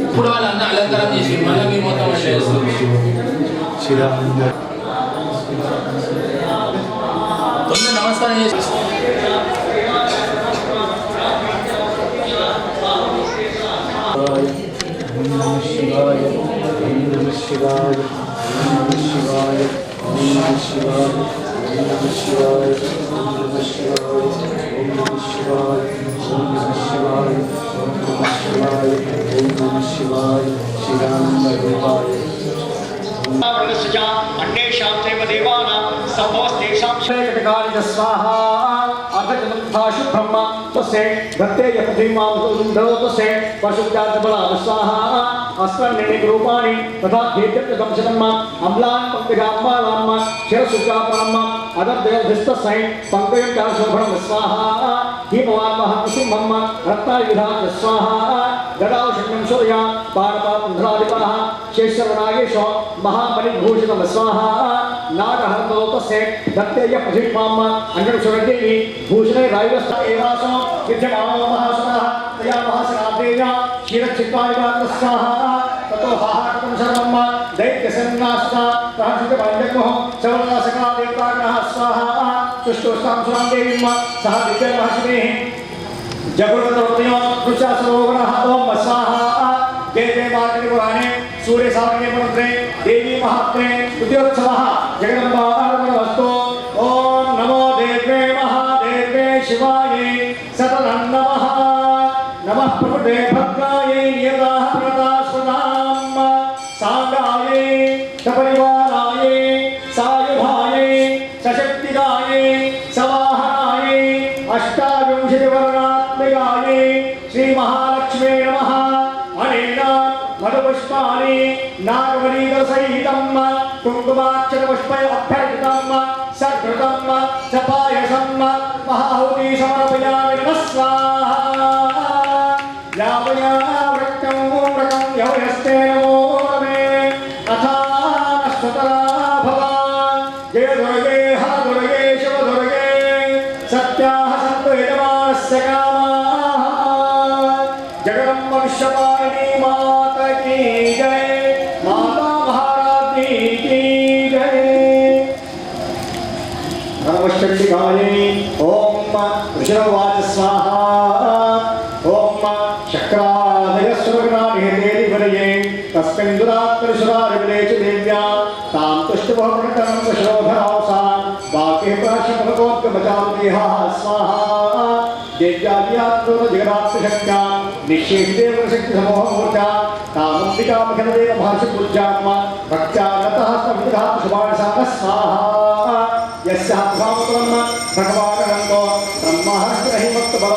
ఇప్పుడు వాళ్ళన్న అలంకారం చేసి మళ్ళీ మీ మొత్తం తొందర నమస్కారం చేసి स्वाहा अर्धचतुर्थाशु ब्रह्म तस्य गत्ते यपतिमावतुसे पशुजातबलाम स्वाहा अस्मन्निक रूपाणि तथा खेत्यकंशकर्म अम्लान् पंकजाम्बालाम शिरसुजापरम अदर्देवधिस्तसै पंकजं चाशोभणं स्वाहा हिमवान् महाकुसुमं रत्नायुधान् स्वाहा गदावशक्नं सूर्या पाणपान्ध्रादिपः शेषवनागेश महामणिभूषितं स्वाहा नागहरतोतस्य दत्ते यपतिमाम अंजन सुरदेवी भूषणे रायवस्थ एवासो विद्यमानो महासुरः तया महासनादेया क्षीरचित्तानिवात स्वाहा ततो हाहाकं सर्वं दैत्यसन्नास्ता प्रहसितभञ्जग्मोः सवर्णासका देवताग्रहः स्वाहा तुष्टोस्तां सुरां देवीं सह विद्यमहर्षिणेः जगुरुतरोत्तयो कृशासरोगणः ओम स्वाहा देवे मार्गणे पुराणे सूर्य सावने मंत्रे देवी महात्मे उद्योत्सवः जगदम्बा अर्पणमस्तु ओम नमो देवे महादेवे शिवाय सततं नमः नमः प्रभुते भद्रायै नियताः प्रदास्वदाम् सांगायै सपरिवारायै सायुधायै सशक्तिदायै सवाहनायै अष्टाविंशतिवर्णात्मिकायै श्री महालक्ष्मी नमः अनेन मधुपुष्पाणि नागवलीकसहितं कुङ्कुमाक्षरपुष्पै अभ्यर्थितं सघृतं च पायसं महाहुति समर्पयामि नमः स्वाहा यावयावृक्तं व्रतं यवयस्ते नमो मे अथानस्ततरा भव जय दुर्गे हर दुर्गे शिव दुर्गे सत्याः सन्तु यजमानस्य कामाः जगदम्ब विश्वपालिनी माता की जय माता महारानी की जय नमश्चण्डिकायै ओम वृषभवाच स्वाहा ओम शक्रादय सुरगणानिहतेरिवरये तस्मिन् दुरात्मरिसुरारिवले च देव्या तां तुष्टुभवृतं वशोधरावसान् वाक्ये प्राशमभगवद्गमजादेहा स्वाहा देव्यादियात्मजगदात्मशक्त्या निश्चेदेवशक्तिसमूहमूर्त्या तामम्बिकामखिलदेव महर्षिपूज्यात्मा भक्त्या नतः तमिधात्मशुभाणसाः स्वाहा यस्याः भावत्वं भगवानन्दो ब्रह्महर्षिरहिमत्तबलं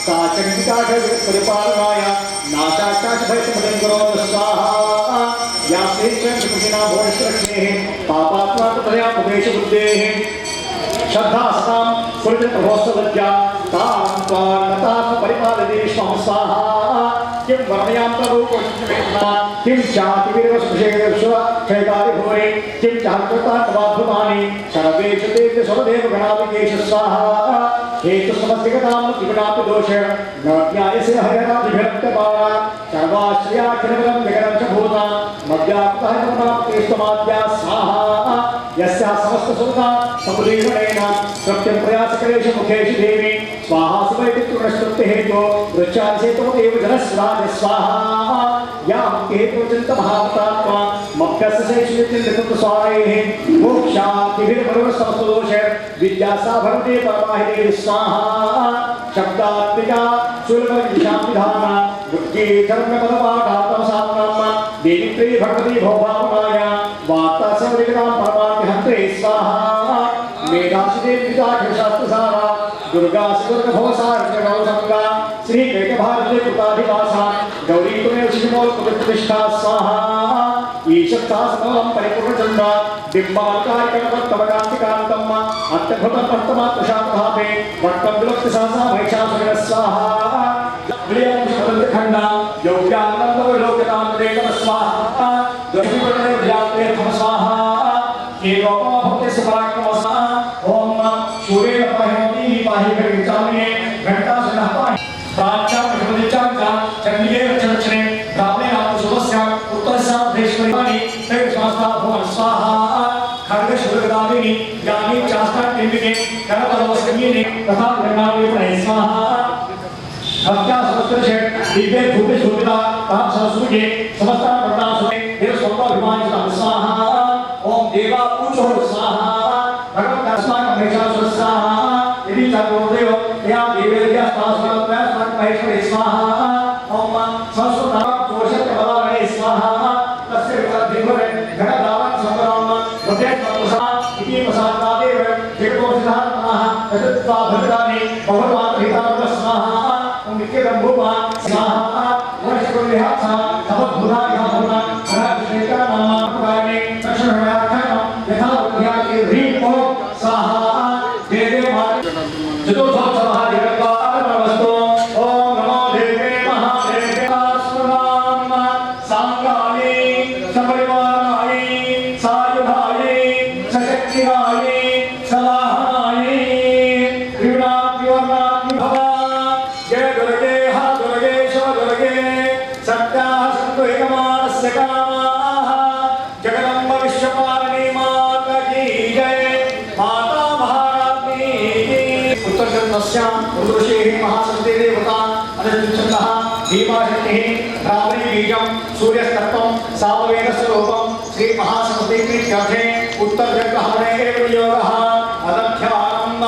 सा चण्डिका परिपालनाय नाशाचाशभयसमदं करोतु स्वाहा या सेत्वं सुखिना भोष्टलक्ष्मीः पापात्मात्मतया प्रदेशबुद्धेः श्रद्धास्तां सुरजप्रभोत्सवज्ञा तां त्वान्नताः परिपालयेष्वं स्वाहा किं वर्णयान्तरूपवेदना किं चातिवीरवसुषेषु क्षयकारिभूरि किं चान्ततात्वाद्भुतानि सर्वेषु तेभ्य सर्वदेव गणादिकेश स्वाहा हेतुसमस्तिगतां त्रिगुणापि दोष न ज्ञायसे हरिहरादिभक्तपाणा सर्वाश्रयाखिलमिदं जगदं च भूतां मद्याप्तहरिमनाप्तेस्तमाद्या स्वाहा यस्याः समस्तसुता समुदीर्णेन सत्यं प्रयासकरेषु मुखेषु देवी स्वाहा सुवैदित्वनस्तुत्यहेतो वृक्षादिसेतुमदेव जनस्राज स्वाहा यां हेतुचिन्तमहावतात्मा मक्कस्यशेषुचिन्तकृतस्वारेः मोक्षादिभिर्मरुसमस्तदोष विद्यासा भवते परमाहिते स्वाहा शब्दात्मिका सुलभविशाम्विधाना बुद्धि धर्मपदपाठात्मसात्मम् देवित्री भगवती भवभावनाया वार्ता संविधान परमात्महन्त्रे स्वाहा मेधासिते पिताशास्त्रसारा दुर्गा सुदुर्गभवसारजगौसंगा श्री कैकभारते कृताधिवासा गौरी तुमेव शिवमोल प्रतिष्ठा स्वाहा ईशक्तासमलं परिपूर्णचन्द्र बिम्बाकारकटपत्तवकान्तिकान्तम् अत्यद्भुतं वर्तमात्मशान्तभावे वट्टं विलक्तिसासा महिषासुरः स्वाहा विलयं शब्दखण्डा योग्यानन्दविलोकनामदेव स्वाहा द्वैवर्णे व्याप्ते स्वाहा एवं भक्ति सुपराक्रम स्वाहा ओम सूर्य पाहि पाहि गणितामि घंटा सुनः पाहि प्राच्या भगवतीच्या चंडिके रचने ब्राह्मणे नाम सुभस्य उत्तरसा देशपरिमाणि ते शास्त्रा भवन स्वाहा खड्ग शुभदादिनी ज्ञानी शास्त्र केंद्रिके करपदवस्कमिने तथा गणावे प्रणय स्वाहा भक्त्या समस्तर्षे दिव्य भूते शोभिता ताप सरस्वती समस्त प्रदासुते देव स्वभाविमानिता स्वाहा ओम देवा पूजो स्वाहा भगवत अस्माकं महिषासुर स्वाहा यदि चक्रोदयो या देवेर्या स्वाहा महेश्वरी स्वाहा ओम संस्कृत दोषकवलाणे स्वाहा तस्य विद्धिवरे घटदावं संग्राम हृदय तपसा इति प्रसादादेव जगतोषधानः तत्त्वा भद्राणि भगवत्मातृहिताय स्वाहा ओम नित्यं भूमा स्वाहा वर्षकुल्यहासा तवद्भुताय भूमा अनादिशेषा नामापकारे दक्षिणव्याख्यानं यथा उद्याके ह्रीं ओम स्वाहा देवे चतुर्थोत्सवः ओम नमो देवे महादेव्यास्मदाम सांगाये सपरिवाराये सायुधाये सशक्तिराये सलाहनाये त्रिगुणात्मवर्णात्म भवा जय दुर्गे हा दुर्गे शिव दुर्गे सत्या सन्तु एकमानस्य कामाः जगदम्ब विश्वपालिनी माता की जय माता महारानी उत्तरजन्मस्यां पुरुषेः महासन्ते देवता अनन्तचन्द्रः भीमाशक्तिः ब्राह्मणी बीजं सूर्यस्तत्त्वं सामवेदस्य रूपं श्री महासन्ते प्रीत्यर्थे उत्तरजन्महरणे एव योगः अदध्यानं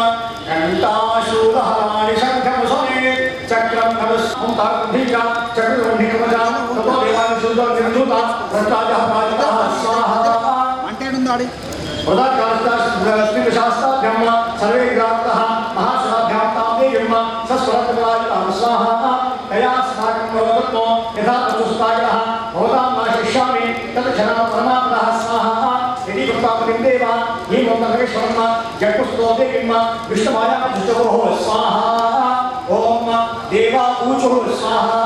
घण्टाशूलहराणि शङ्खमुसमे चक्रं धनुष्यं तार्किका चक्ररोहिकवजा ततो देवानि सुन्दरनिर्धूता भ्रष्टाचाः प्राजिताः स्वाहा अंटेनुंदाडी शास्त्राभ्याम सर्वे ग्रामतः महासभाभ्यां तामे यम सस्वरत्वाय स्वाहा तया स्नाकं भवतो यथा पशुस्तायः भवतां नाशिष्यामि तत्क्षणं परमात्मनः स्वाहा यदि भक्तापतिं देवा ये मोदकेश्वरं जगत्स्तोते किं विष्णुमाया पुष्टभोः स्वाहा ओम देवा ऊचुः स्वाहा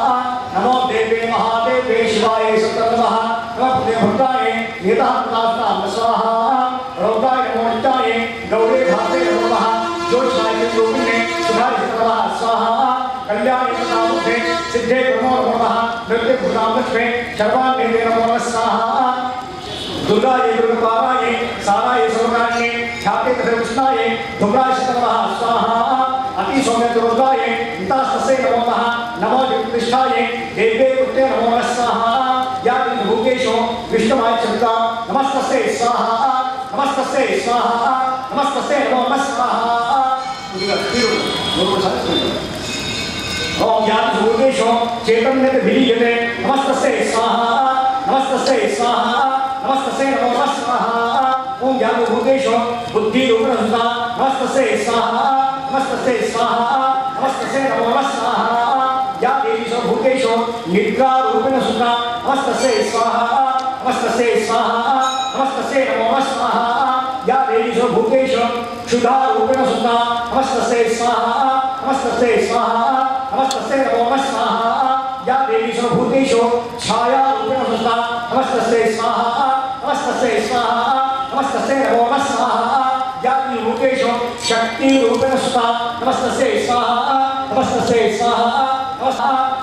नमो देवे महादेवे शिवाय सततमः नमः भक्ताय नेता प्रदास्तां स्वाहा रौद्राय नमो नित्याय गौरे भाते नमः ज्योत्साय रूपिणे सुधाय नमः स्वाहा कल्याणे नमोते सिद्धे नमो नमः नृत्य भूतां लक्ष्मे सर्वाण्ये नमो स्वाहा दुर्गाय दुर्गापाराय साराय सर्वकार्ये ख्याते कृष्णाय धुम्राय नमः स्वाहा अति सौम्य दुर्गाय नितास्तस्यै नमः नमो जगदीशाय देवे पुत्रे नमो स्वाहा या भूकेशो विष्णुमाय चिन्ता नमस्तस्यै स्वाहा नमस्तस्यै स्वाहा नमस्तस्यै नमो स्वाहा ओम ज्ञान भूकेशो चैतन्य विलीयते नमस्तस्यै स्वाहा नमस्तस्यै स्वाहा नमस्तस्यै नमो स्वाहा ओम ज्ञान भूकेशो बुद्धि रूपरसुता नमस्तस्यै स्वाहा नमस्तस्यै स्वाहा नमस्तस्यै नमो स्वाहा या देवी भूकेशो निद्रा रूपिण सुता नमस्तस्यै स्वाहा नमस्तस्यै स्वाहा या देवी सर्वभूतेषु क्षुधा रूपेण सुता नमस्तस्यै स्वाहा नमस्तस्यै स्वाहा नमस्तस्यै नमो नमः स्वाहा या देवी सर्वभूतेषु छाया रूपेण सुता नमस्तस्यै स्वाहा नमस्तस्यै स्वाहा नमस्तस्यै नमो नमः स्वाहा या देवी भूतेषु शक्ति रूपेण सुता नमस्तस्यै स्वाहा नमस्तस्यै स्वाहा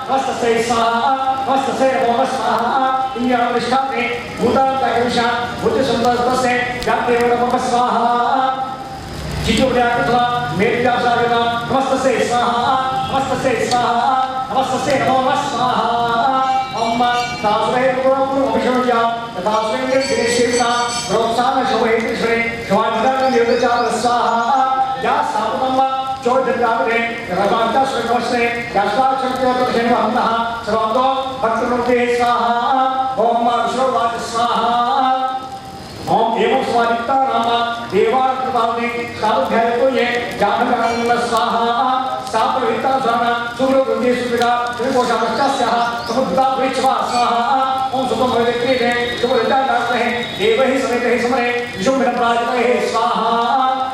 नमस्तस्यै स्वाहा नमस्तस्यै नमो नमः स्वाहा इन्द्रियानुष्ठाने भूतान्तकविषा बुद्धिसंपदस्य जातेव नमो नमः स्वाहा चित्तव्याकृत्वा मेध्यासारिता नमस्तस्यै स्वाहा नमस्तस्यै स्वाहा नमस्तस्यै नमो नमः स्वाहा ओम तासुरे गुरुं अभिषेक्या तथास्मै दिनेशेता प्रोत्साहन शोभेश्वरे शिवानंद निर्दचार स्वाहा या सापतम चोदजावरे रवांता श्रीकृष्णे यास्वाचक्योतशेनवहन्तः सर्वतो भक्तमुक्ते स्वाहा ओम विश्ववाच स्वाहा ओम एवं स्वादिता नाम देवार्पणपावने साधुध्यायतो ये जानकानंद स्वाहा सापविता स्वाहा सुग्रवृद्धि सुविधा त्रिकोशामश्चास्याः समुद्धा वृक्षवा स्वाहा ओम सुखमवेक्रीते सुखविद्यानाथः देवैः समेतैः समरे विशुम्भनप्राजतैः स्वाहा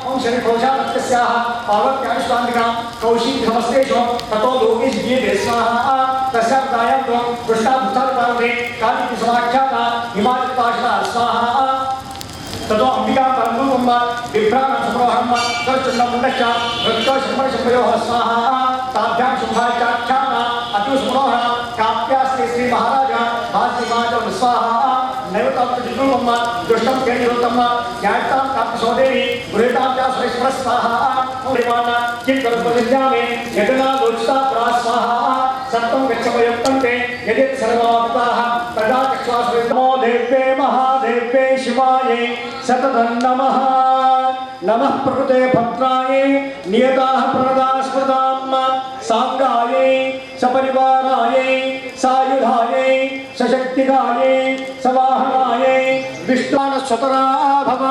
ओम शनि कोशामश्चास्याः पार्वत्यानुष्ठानिका कौशिक नमस्तेषु ततो लोकेश गीते स्वाहा तस्यावतायां तो कृष्णाभुतादिपार्वते कालिकी समाख्याता हिमाचलपाशा स्वाहा ततो अंबिका परमरूपम विभ्राम सुप्रहम कर्चुंडमुंडश्च वृक्षशम्भयोः स्वाहा ताभ्यां शुभाचाख्याना अतिसुमनोहर काव्यास्ते श्री महाराज भास्यमाजं स्वाहा नैवताप्तजितुम दुष्टं केनिरुत्तम न्यायतां काप्यसोदेवी गृहीतां च सुरेश्वर स्वाहा देवाना किं कर्मविद्यामे यदना लोचिता प्रा स्वाहा सत्तं गच्छमयुक्तं ते यदि सर्वमाप्ताः प्रजाचक्ष्वासु नमो देव्ये महादेव्ये शिवायै सततं नमः नमः प्रकृते भद्रायै नियताः प्रणदास्मृतां सांगायै सपरिवारायै सायुधायै सशक्तिकायै सवाहनायै विष्णुस्वतरा भव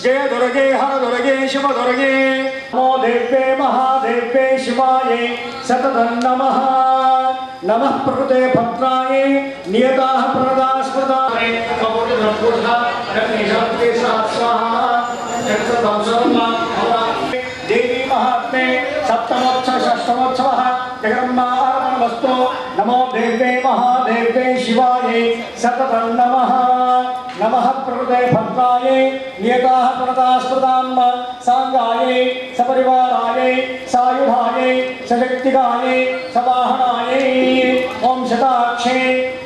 जय दुर्गे हर दुर्गे शिव दुर्गे नमो देव्ये महादेव्ये शिवायै सततं नमः नमः प्रकृते भद्रायै नियताः प्रणदास्मृतायै देवी महात्मे सप्तमोत्सव षष्ठमोत्सवः जगन्मार्पणमस्तु नमो देव्ये महादेव्ये शिवायै सततं नमः नमः प्रकृते भद्रायै नियताः प्रणदास्मृतां सांगायै सपरिवारायै सायुधायै सशक्तिकायै सवाहनायै ओम शताक्षे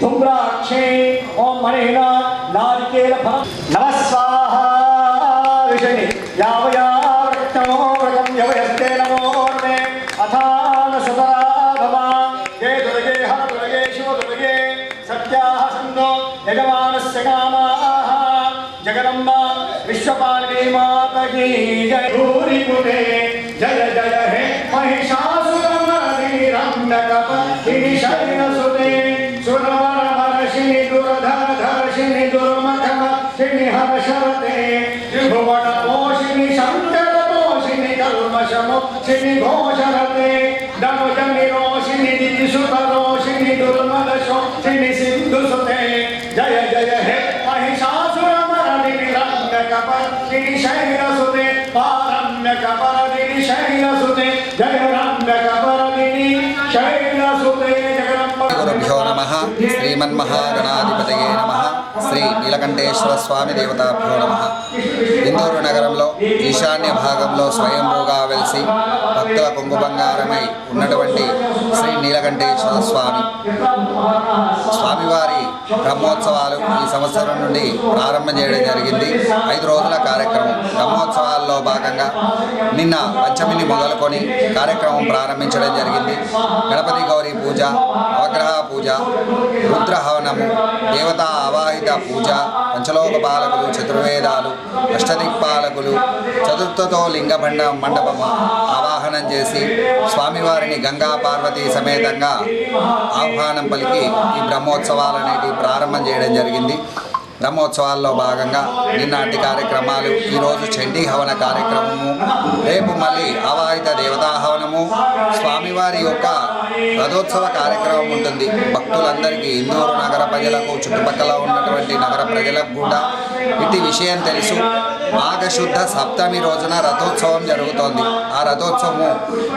धूम्राक्षे ओम मणिः नारिकेलफलं नमः स्वाहा विषये यावयावृत्तमो व्रतं यवयस्ते नमोर्मे अथान सुतरा भव जय दुर्गे हर दुर्गे शिव दुर्गे सत्याः सन्तो यजमानस्य कामाः जगदम्बा विश्वपालिनी माता की जय भूरिपुटे जय जय हे महिषासुरमर्दिनि रम्यकपतिनि शैलसुते सुरवरवर्षिणि दुर्धरधर्षिणि दुर्मखमर्षिणि हर्षरते त्रिभुवनपोषिणि शङ्करपोषिणि कल्मषमोक्षिणि घोषरते धनुजनिरोषिणि दितिसुतरोषिणि दुर्मदशोक्षिणि सिन्धुसुते जय जय हे महिषासुरमर्दिनि रम्यकपर्दिनि शैलसुते पारम्यकपर्दिनि शैलसुते जय रम्यकपर्दिनि शैलसुते गुरुभ्यो नमः श्रीमन्महागणाधिपतये नमः శ్రీ నీలకంఠేశ్వర స్వామి దేవతాభ్యో నమః. ఇందూరు నగరంలో ఈశాన్య భాగంలో స్వయంభూగా వెలిసి భక్తుల కొంగు బంగారమై ఉన్నటువంటి శ్రీ నీలకంఠేశ్వర స్వామి స్వామివారి బ్రహ్మోత్సవాలు ఈ సంవత్సరం నుండి ప్రారంభం చేయడం జరిగింది. 5 రోజుల కార్యక్రమం. బ్రహ్మోత్సవాల్లో భాగంగా నిన్న పంచమిని మొదలుకొని కార్యక్రమం ప్రారంభించడం జరిగింది. గణపతి గౌరీ పూజ, నవగ్రహ పూజ, రుద్రహవనము, దేవతా ఆవాహిత పూజ, పంచలోక పాలకులు, చతుర్వేదాలు, అష్టదిక్పాలకులు, చతుర్థతో లింగబండ మండపము ఆవాహనం చేసి స్వామివారిని గంగా పార్వతీ సమేతంగా ఆహ్వానం పలికి ఈ బ్రహ్మోత్సవాలు అనేటివి ప్రారంభం చేయడం జరిగింది. బ్రహ్మోత్సవాల్లో భాగంగా నిన్నటి కార్యక్రమాలు, ఈరోజు చండీ హవన కార్యక్రమము, రేపు మళ్ళీ ఆవాహిత దేవతా హవనము, స్వామివారి యొక్క రథోత్సవ కార్యక్రమం ఉంటుంది. భక్తులందరికీ, ఇందూరు నగర ప్రజలకు, చుట్టుపక్కల ఉన్నటువంటి నగర ప్రజలకు కూడా ఇటు విషయం తెలుసు. మాఘశుద్ధ సప్తమి రోజున రథోత్సవం జరుగుతోంది. ఆ రథోత్సవము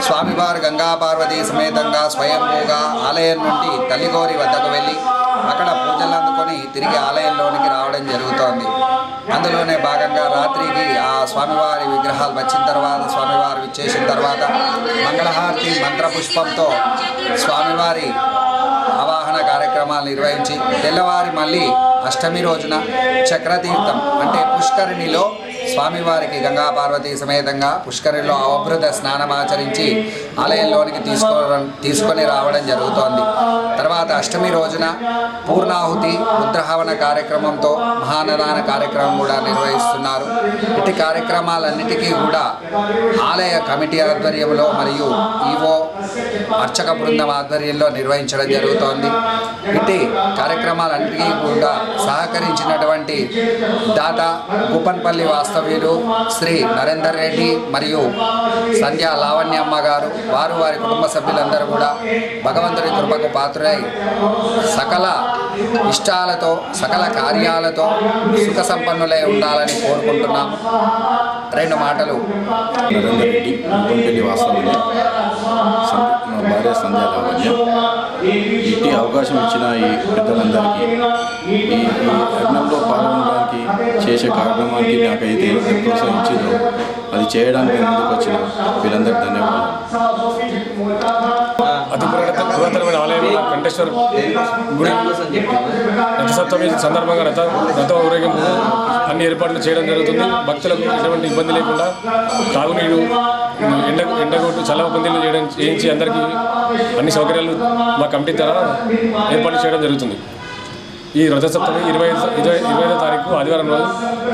స్వామివారు గంగా పార్వతీ సమేతంగా స్వయంభూగా ఆలయం నుండి తల్లిగోరి వద్దకు వెళ్ళి అక్కడ పూజలు అందుకొని తిరిగి ఆలయంలోనికి రావడం జరుగుతోంది. అందులోనే భాగంగా రాత్రికి ఆ స్వామివారి విగ్రహాలు వచ్చిన తర్వాత, స్వామివారు విచ్చేసిన తర్వాత మంగళహారతి మంత్రపుష్పంతో స్వామివారి ఆవాహన కార్యక్రమాలు నిర్వహించి తెల్లవారి మళ్ళీ అష్టమి రోజున చక్రతీర్థం అంటే పుష్కరిణిలో స్వామివారికి గంగా పార్వతీ సమేతంగా పుష్కరిణిలో అవభృత స్నానం ఆచరించి ఆలయంలోనికి తీసుకొని రావడం జరుగుతోంది. తర్వాత అష్టమి రోజున పూర్ణాహుతి రుద్రహవన కార్యక్రమంతో మహానదాన కార్యక్రమం కూడా నిర్వహిస్తున్నారు. ఇటు కార్యక్రమాలన్నిటికీ కూడా ఆలయ కమిటీ ఆధ్వర్యంలో మరియు ఈవో అర్చక బృందం ఆధ్వర్యంలో నిర్వహించడం జరుగుతోంది. ఇటు కార్యక్రమాలన్నిటికీ కూడా సహకరించినటువంటి దాత గుప్పన్పల్లి వాస్తవ్యులు శ్రీ నరేందర్ రెడ్డి మరియు సంధ్యా లావణ్యమ్మ గారు, వారి కుటుంబ సభ్యులందరూ కూడా భగవంతుడి కృపకు పాత్రులై సకల ఇష్టాలతో సకల కార్యాలతో సుఖ సంపన్నులై ఉండాలని కోరుకుంటున్నాం. 2 మాటలు. నరేందర్ రెడ్డి, గుప్పన్పల్లి వాస్తవ్యులు, మా భార్య సంధ్యా లావణ్య. ఇట్టి అవకాశం ఇచ్చిన ఈ పెద్దలందరికీ, ఈ యజ్ఞంలో పాల్గొనడానికి చేసే కార్యక్రమానికి నాకైతే ప్రోత్సహించిందో అది చేయడానికి ముందుకు వచ్చిన వీళ్ళందరికీ ధన్యవాదాలు. అతి పురాతనమైన ఆలయంలో కంఠేశ్వర గుడి రథసప్తమి సందర్భంగా రథ ఊరేగింపు అన్ని ఏర్పాట్లు చేయడం జరుగుతుంది. భక్తులకు ఎటువంటి ఇబ్బంది లేకుండా తాగునీరు, ఎండగొట్టు చల్లవ పందిళ్ళు చేయించి అందరికీ అన్ని సౌకర్యాలు మా కమిటీ ద్వారా ఏర్పాట్లు చేయడం జరుగుతుంది. ఈ రథసప్తమి 25వ తారీఖు ఆదివారం రోజు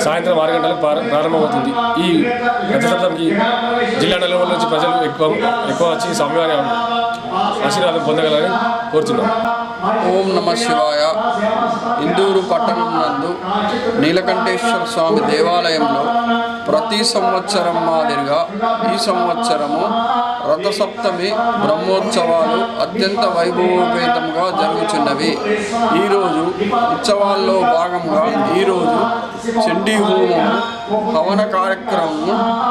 సాయంత్రం 6 గంటలకు ప్రారంభమవుతుంది. ఈ రథసప్తమికి జిల్లా నలుమూల నుంచి ప్రజలు ఎక్కువ వచ్చి స్వామివారి ఆశీర్వాదం పొందగలని కోరుతున్నాం. ఓం నమ శివాయ. ఇందూరు పట్టణం నందు నీలకంఠేశ్వర స్వామి దేవాలయంలో ప్రతి సంవత్సరం మాదిరిగా ఈ సంవత్సరము రథసప్తమి బ్రహ్మోత్సవాలు అత్యంత వైభవోపేతంగా జరుగుతున్నవి. ఈరోజు ఉత్సవాల్లో భాగంగా ఈరోజు చండీ హోమము హవన కార్యక్రమం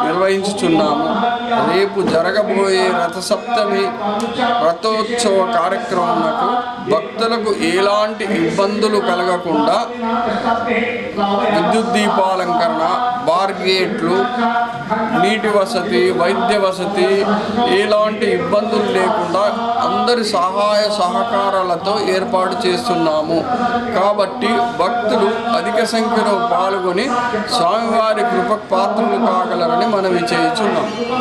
నిర్వహించుచున్నాము. రేపు జరగబోయే రథసప్తమి రథోత్సవ కార్యక్రమంకు భక్తులకు ఎలాంటి ఇబ్బందులు కలగకుండా విద్యుత్ దీపాలంకరణ, బార్గేట్లు, నీటి వసతి, వైద్య వసతి ఎలాంటి ఇబ్బందులు లేకుండా అందరి సహాయ సహకారాలతో ఏర్పాటు చేస్తున్నాము. కాబట్టి భక్తులు అధిక సంఖ్యలో పాల్గొని స్వామివారి కృపకు పాత్రలు కాగలరని మనవి చేయుచున్నాం.